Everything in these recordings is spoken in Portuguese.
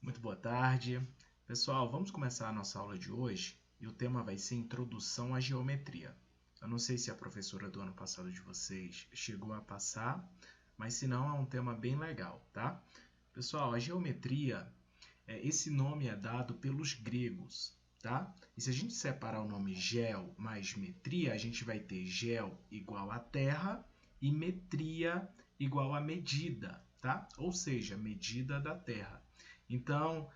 Muito boa tarde. Pessoal, vamos começar a nossa aula de hoje e o tema vai ser Introdução à Geometria. Eu não sei se a professora do ano passado de vocês chegou a passar, mas se não, é um tema bem legal, tá? Pessoal, a geometria, esse nome é dado pelos gregos, tá? E se a gente separar o nome geo mais metria, a gente vai ter geo igual a terra e metria igual a medida, tá? Ou seja, medida da terra. Então,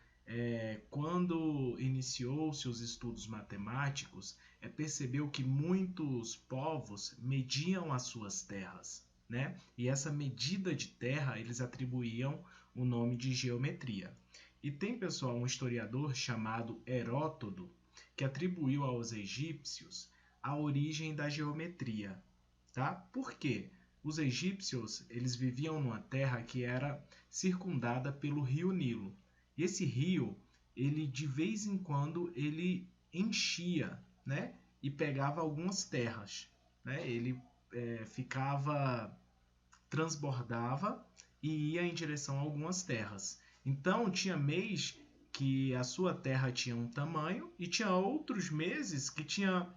quando iniciou-se os estudos matemáticos, percebeu que muitos povos mediam as suas terras, né? E essa medida de terra eles atribuíam o nome de geometria. E tem, pessoal, um historiador chamado Heródoto que atribuiu aos egípcios a origem da geometria, tá? Por quê? Os egípcios eles viviam numa terra que era circundada pelo rio Nilo. E esse rio, ele de vez em quando ele enchia, né? E pegava algumas terras, né? Ele transbordava e ia em direção a algumas terras. Então tinha mês que a sua terra tinha um tamanho e tinha outros meses que tinha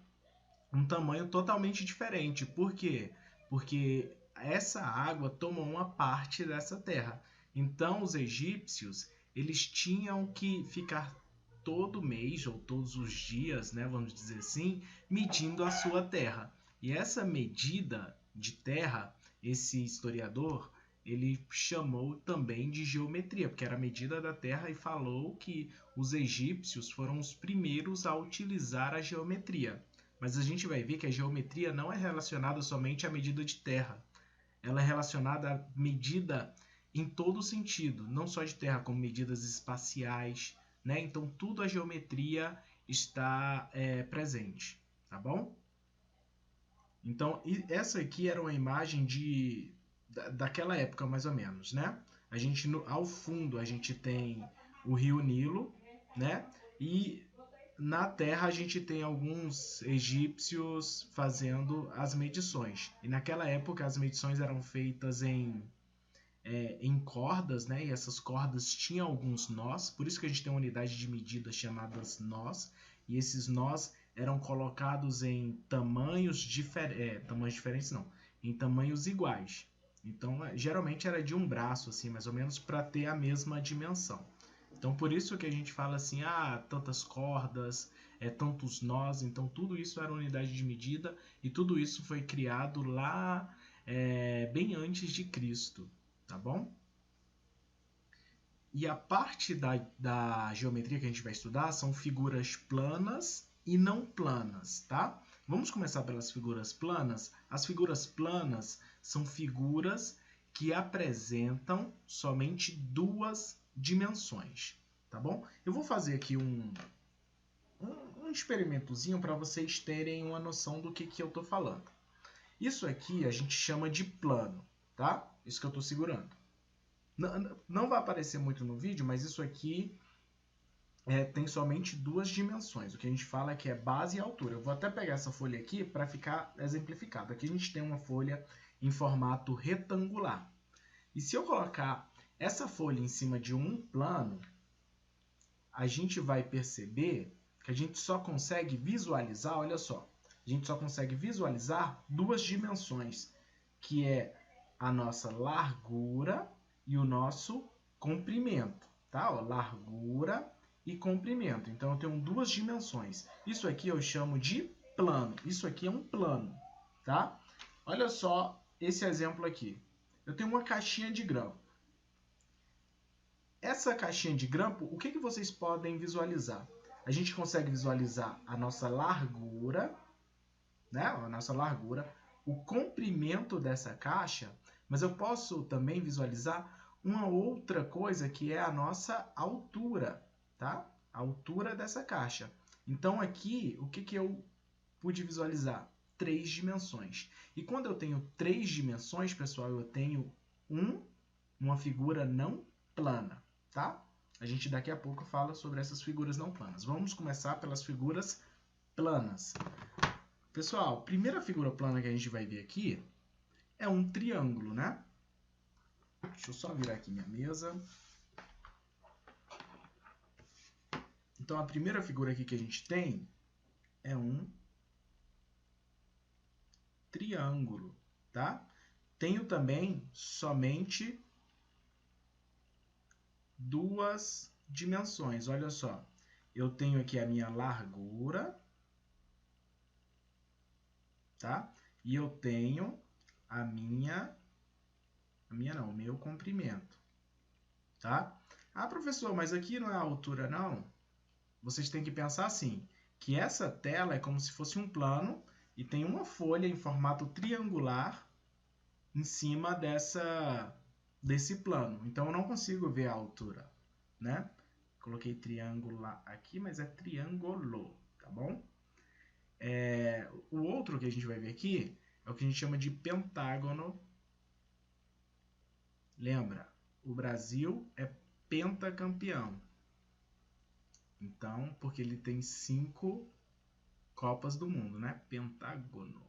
um tamanho totalmente diferente. Por quê? Porque essa água tomou uma parte dessa terra. Então os egípcios eles tinham que ficar todo mês ou todos os dias, né, vamos dizer assim, medindo a sua terra. E essa medida de terra, esse historiador, ele chamou também de geometria, porque era a medida da terra e falou que os egípcios foram os primeiros a utilizar a geometria. Mas a gente vai ver que a geometria não é relacionada somente à medida de terra. Ela é relacionada à medida em todo sentido, não só de terra, como medidas espaciais, né? Então, tudo a geometria está presente, tá bom? Então, essa aqui era uma imagem daquela época, mais ou menos, né? Ao fundo, a gente tem o rio Nilo, né? E na Terra a gente tem alguns egípcios fazendo as medições. E naquela época as medições eram feitas em cordas, né? E essas cordas tinham alguns nós, por isso que a gente tem uma unidade de medida chamadas nós. E esses nós eram colocados em tamanhos diferentes, não, em tamanhos iguais. Então, geralmente era de um braço, assim, mais ou menos, para ter a mesma dimensão. Então, por isso que a gente fala assim, tantas cordas, tantos nós. Então, tudo isso era unidade de medida e tudo isso foi criado lá bem antes de Cristo, tá bom? E a parte da geometria que a gente vai estudar são figuras planas e não planas, tá? Vamos começar pelas figuras planas. As figuras planas são figuras que apresentam somente duas dimensões, tá bom? Eu vou fazer aqui um experimentozinho para vocês terem uma noção do que eu estou falando. Isso aqui a gente chama de plano, tá? Isso que eu estou segurando. Não vai aparecer muito no vídeo, mas isso aqui tem somente duas dimensões. O que a gente fala é que é base e altura. Eu vou até pegar essa folha aqui para ficar exemplificado. Aqui a gente tem uma folha em formato retangular. E se eu colocar essa folha em cima de um plano, a gente vai perceber que a gente só consegue visualizar, olha só, a gente só consegue visualizar duas dimensões, que é a nossa largura e o nosso comprimento, tá? Ó, largura e comprimento. Então, eu tenho duas dimensões. Isso aqui eu chamo de plano. Isso aqui é um plano, tá? Olha só esse exemplo aqui. Eu tenho uma caixinha de grampo. Essa caixinha de grampo, o que vocês podem visualizar? A gente consegue visualizar a nossa largura, né? A nossa largura, o comprimento dessa caixa, mas eu posso também visualizar uma outra coisa que é a nossa altura, tá? A altura dessa caixa. Então aqui, o que eu pude visualizar? 3 dimensões. E quando eu tenho 3 dimensões, pessoal, eu tenho uma figura não plana, tá? A gente daqui a pouco fala sobre essas figuras não planas. Vamos começar pelas figuras planas. Pessoal, a primeira figura plana que a gente vai ver aqui é um triângulo, né? Deixa eu só virar aqui minha mesa. Então, a primeira figura aqui que a gente tem é um triângulo, tá? Tenho também somente duas dimensões. Olha só, eu tenho aqui a minha largura, tá? E eu tenho o meu comprimento, tá? Ah, professor, mas aqui não é a altura, não? Vocês têm que pensar assim, que essa tela é como se fosse um plano e tem uma folha em formato triangular em cima desse plano. Então, eu não consigo ver a altura, né? Coloquei triângulo aqui, mas é triângulo, tá bom? O outro que a gente vai ver aqui é o que a gente chama de pentágono. Lembra, o Brasil é pentacampeão. Então, porque ele tem 5 Copas do Mundo, né? Pentágono.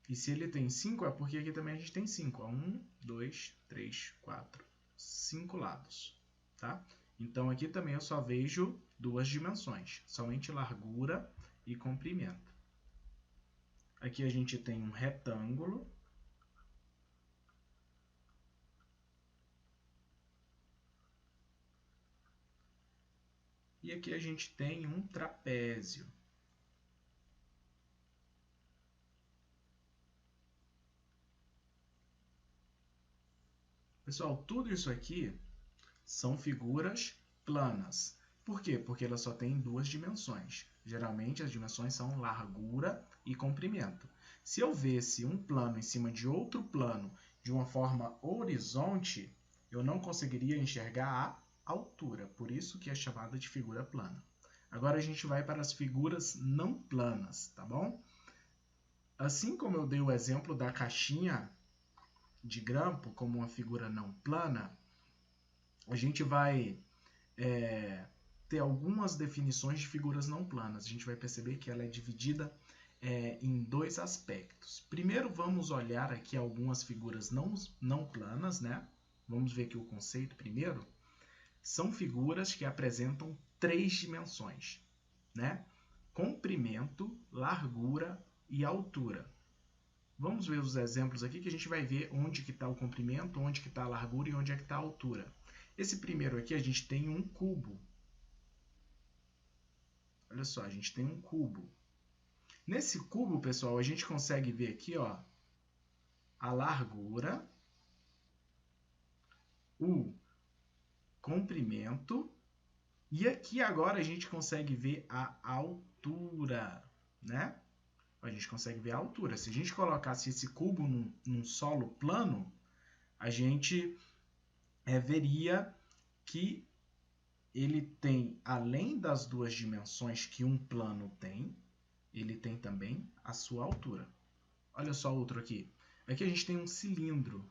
E se ele tem 5, é porque aqui também a gente tem 5. 1, 2, 3, 4, 5 lados, tá? Então, aqui também eu só vejo duas dimensões, somente largura e comprimento. Aqui a gente tem um retângulo. E aqui a gente tem um trapézio. Pessoal, tudo isso aqui são figuras planas. Por quê? Porque elas só têm duas dimensões. Geralmente as dimensões são largura e comprimento. Se eu visse um plano em cima de outro plano de uma forma horizonte, eu não conseguiria enxergar a altura. Por isso que é chamada de figura plana. Agora a gente vai para as figuras não planas, tá bom? Assim como eu dei o exemplo da caixinha de grampo como uma figura não plana, a gente vai ter algumas definições de figuras não planas. A gente vai perceber que ela é dividida em dois aspectos. Primeiro, vamos olhar aqui algumas figuras não planas, né? Vamos ver aqui o conceito primeiro. São figuras que apresentam 3 dimensões, né? Comprimento, largura e altura. Vamos ver os exemplos aqui que a gente vai ver onde que está o comprimento, onde que está a largura e onde é que está a altura. Esse primeiro aqui a gente tem um cubo. Olha só, a gente tem um cubo. Nesse cubo, pessoal, a gente consegue ver aqui, ó, a largura, o comprimento e aqui agora a gente consegue ver a altura, né? A gente consegue ver a altura. Se a gente colocasse esse cubo num solo plano, a gente veria que ele tem, além das duas dimensões que um plano tem, ele tem também a sua altura. Olha só outro aqui. Aqui a gente tem um cilindro.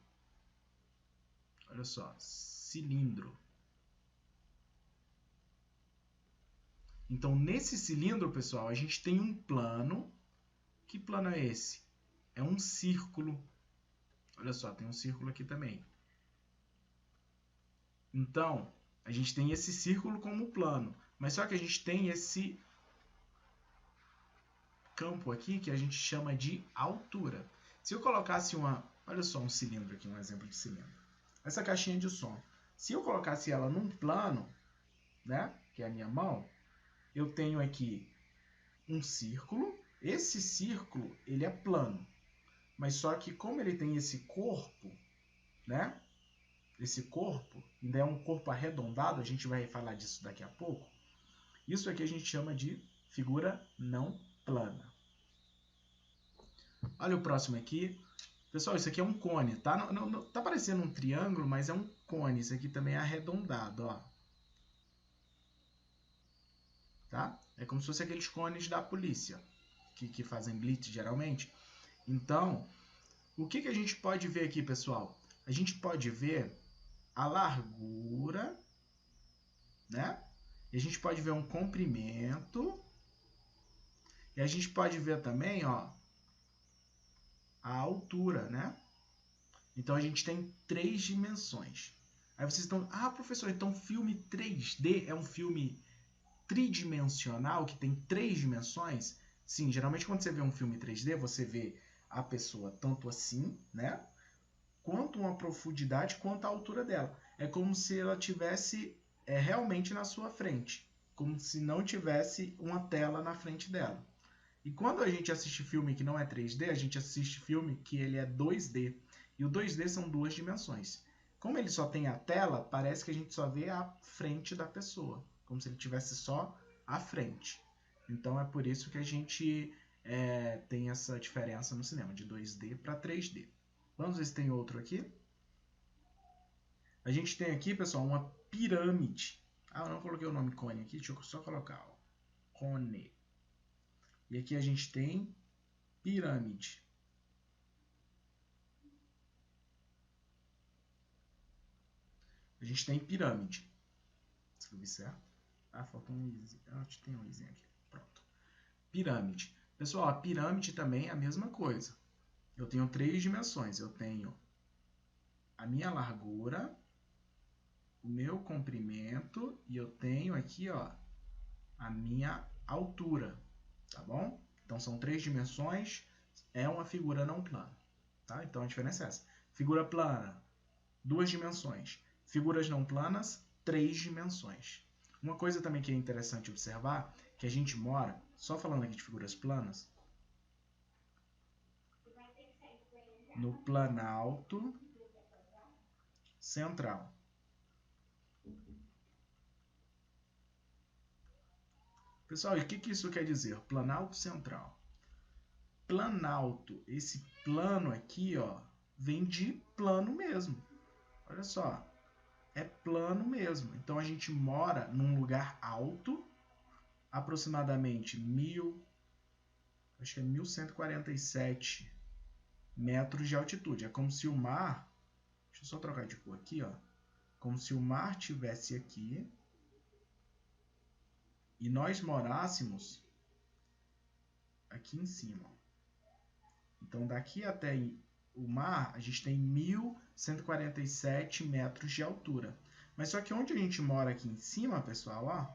Olha só, cilindro. Então, nesse cilindro, pessoal, a gente tem um plano. Que plano é esse? É um círculo. Olha só, tem um círculo aqui também. Então, a gente tem esse círculo como plano, mas só que a gente tem esse campo aqui que a gente chama de altura. Se eu colocasse olha só um cilindro aqui, um exemplo de cilindro. Essa caixinha de som. Se eu colocasse ela num plano, né, que é a minha mão, eu tenho aqui um círculo. Esse círculo, ele é plano. Mas só que como ele tem esse corpo, né? Esse corpo ainda é um corpo arredondado, a gente vai falar disso daqui a pouco. Isso aqui a gente chama de figura não plana. Olha o próximo aqui. Pessoal, isso aqui é um cone, tá? Não tá parecendo um triângulo, mas é um cone. Isso aqui também é arredondado, ó. Tá? É como se fosse aqueles cones da polícia, que fazem blitz geralmente. Então, o que a gente pode ver aqui, pessoal? A gente pode ver a largura, né? E a gente pode ver um comprimento. E a gente pode ver também, ó, a altura, né? Então, a gente tem 3 dimensões. Aí vocês estão, professor, então filme 3D é um filme tridimensional, que tem 3 dimensões? Sim, geralmente quando você vê um filme 3D, você vê a pessoa tanto assim, né? Quanto uma profundidade, quanto a altura dela. É como se ela tivesse realmente na sua frente. Como se não tivesse uma tela na frente dela. E quando a gente assiste filme que não é 3D, a gente assiste filme que ele é 2D. E o 2D são 2 dimensões. Como ele só tem a tela, parece que a gente só vê a frente da pessoa. Como se ele tivesse só a frente. Então é por isso que a gente tem essa diferença no cinema, de 2D para 3D. Vamos ver se tem outro aqui. A gente tem aqui, pessoal, uma pirâmide. Eu não coloquei o nome cone aqui, deixa eu só colocar. Ó. Cone. E aqui a gente tem pirâmide. A gente tem pirâmide. Escrevi certo? Falta um izinho. Tem um izinho aqui. Pronto. Pirâmide. Pessoal, a pirâmide também é a mesma coisa. Eu tenho 3 dimensões. Eu tenho a minha largura, o meu comprimento e eu tenho aqui, ó, a minha altura, tá bom? Então são 3 dimensões, é uma figura não plana, tá? Então a diferença é essa. Figura plana, 2 dimensões. Figuras não planas, 3 dimensões. Uma coisa também que é interessante observar, que a gente mora, só falando aqui de figuras planas, no planalto central. Pessoal, e o que isso quer dizer? Planalto central. Planalto, esse plano aqui, ó, vem de plano mesmo. Olha só, é plano mesmo. Então a gente mora num lugar alto, aproximadamente 1147 metros de altitude. É como se o mar, deixa eu só trocar de cor aqui, ó, como se o mar tivesse aqui e nós morássemos aqui em cima. Então daqui até o mar, a gente tem 1147 metros de altura. Mas só que onde a gente mora aqui em cima, pessoal, ó,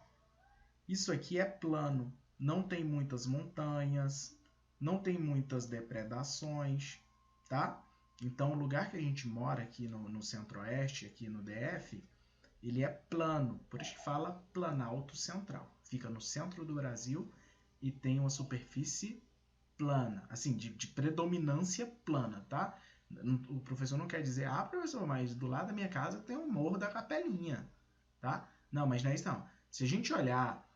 isso aqui é plano. Não tem muitas montanhas, não tem muitas depredações, tá? Então o lugar que a gente mora aqui no Centro-Oeste, aqui no DF, ele é plano. Por isso que fala Planalto Central. Fica no centro do Brasil e tem uma superfície plana, assim, de predominância plana, tá? O professor não quer dizer, professor, mas do lado da minha casa tem um morro da Capelinha, tá? Não, mas não é isso não. Se a gente olhar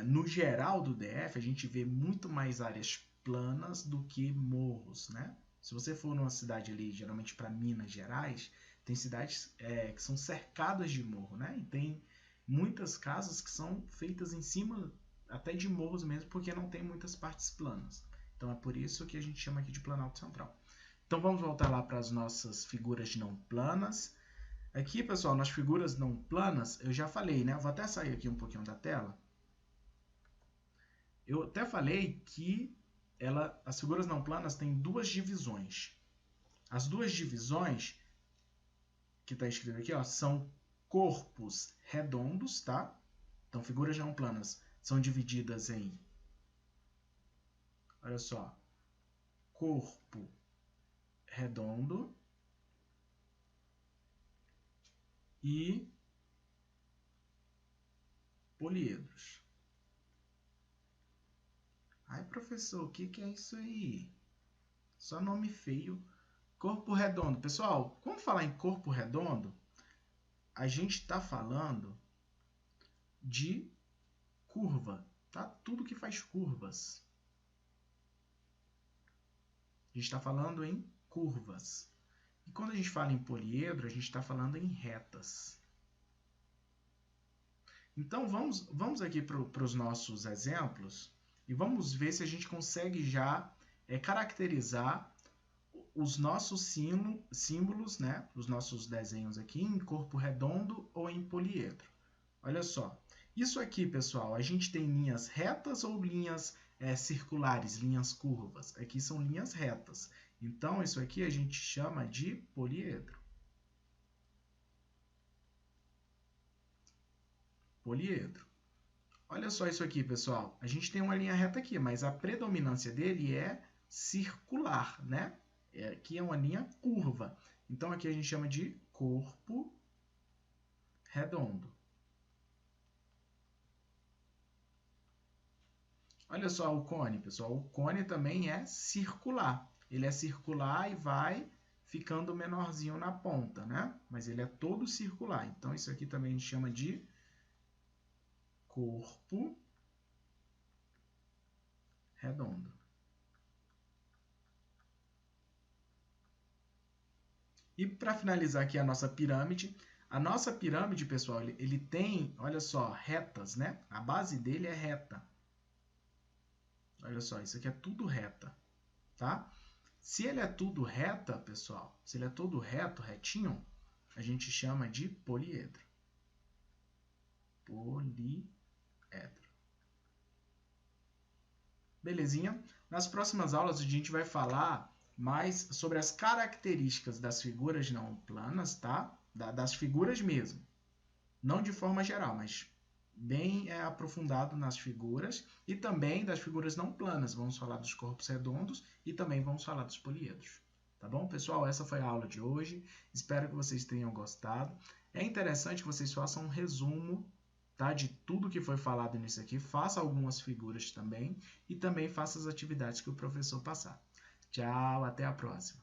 no geral do DF, a gente vê muito mais áreas planas do que morros, né? Se você for numa cidade ali, geralmente para Minas Gerais, tem cidades que são cercadas de morro, né? E tem muitas casas que são feitas em cima até de morros mesmo, porque não tem muitas partes planas. Então é por isso que a gente chama aqui de Planalto Central. Então vamos voltar lá para as nossas figuras não planas. Aqui, pessoal, nas figuras não planas, eu já falei, né? Eu vou até sair aqui um pouquinho da tela. Eu até falei que as figuras não planas têm 2 divisões. As 2 divisões que está escrito aqui, ó, são corpos redondos, tá? Então, figuras não planas são divididas em, olha só, corpo redondo e poliedros. Ai, professor, o que é isso aí? Só nome feio. Corpo redondo. Pessoal, quando falar em corpo redondo, a gente está falando de curva, tá? Tudo que faz curvas. A gente está falando em curvas. E quando a gente fala em poliedro, a gente está falando em retas. Então, vamos aqui para os nossos exemplos e vamos ver se a gente consegue já caracterizar os nossos símbolos, né? Os nossos desenhos aqui em corpo redondo ou em poliedro. Olha só. Isso aqui, pessoal, a gente tem linhas retas ou linhas circulares, linhas curvas? Aqui são linhas retas. Então, isso aqui a gente chama de poliedro. poliedro. Olha só isso aqui, pessoal. A gente tem uma linha reta aqui, mas a predominância dele é circular, né? Aqui é uma linha curva. Então, aqui a gente chama de corpo redondo. Olha só o cone, pessoal. O cone também é circular. Ele é circular e vai ficando menorzinho na ponta, né? Mas ele é todo circular. Então, isso aqui também a gente chama de corpo redondo. E para finalizar aqui a nossa pirâmide, pessoal, ele tem, olha só, retas, né? A base dele é reta. Olha só, isso aqui é tudo reta, tá? Se ele é tudo reta, pessoal, se ele é todo reto, retinho, a gente chama de poliedro. Poliedro. Belezinha? Nas próximas aulas a gente vai falar mais sobre as características das figuras não planas, tá? Das figuras mesmo. Não de forma geral, mas bem aprofundado nas figuras e também das figuras não planas. Vamos falar dos corpos redondos e também vamos falar dos poliedros. Tá bom, pessoal? Essa foi a aula de hoje. Espero que vocês tenham gostado. É interessante que vocês façam um resumo, tá, de tudo que foi falado nisso aqui. Faça algumas figuras também e também faça as atividades que o professor passar. Tchau, até a próxima.